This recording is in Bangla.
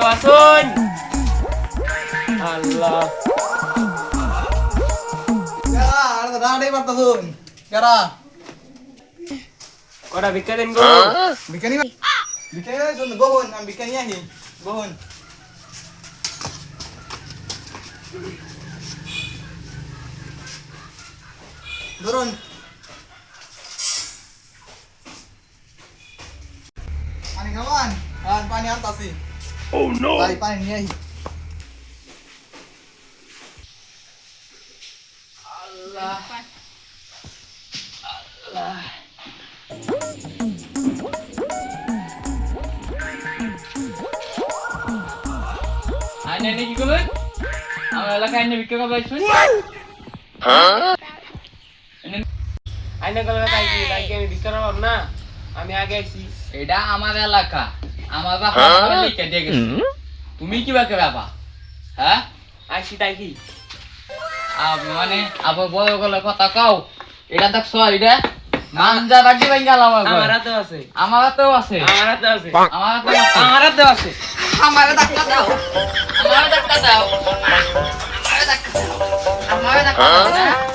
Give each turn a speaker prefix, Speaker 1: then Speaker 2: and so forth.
Speaker 1: আসুন আল্লাহ
Speaker 2: কেরা আর দাঁড়াই পারতাছুন কেরা
Speaker 1: কটা ভিক্ষা দেন গো
Speaker 2: বিকানি বিকানি শুন গোহন আমি বিকানি আহি গোহন ধরুন পানি খাওয়ান আর পানি আনতাছি ও নো ভাই পানি নিয়ে আহি
Speaker 1: আল্লাহ আল্লাহ আইনে কি করবেন আমার এলাকায় আইনে ভিক্ষা করবে আইনে গেলে তাই কি আমি ভিক্ষা করব না আমি আগে আইছি
Speaker 3: এটা আমার এলাকা আমার বাবা লিখে দিয়ে গেছে তুমি কি বাকে বাবা হ্যাঁ
Speaker 1: আইছি তাই কি
Speaker 3: মানে আবার বড় গলা কথা কও এটা দেখছ এটা মানজা বাটি ভাই গেল
Speaker 1: আমার হাতে আছে
Speaker 3: আমার হাতেও আছে
Speaker 1: আমার হাতে আছে
Speaker 3: আমার হাতেও আছে
Speaker 1: আমার হাতে আছে
Speaker 3: আমারে ধাক্কা দাও আমারে ধাক্কা দাও আমারে ধাক্কা দাও আমারে ধাক্কা দাও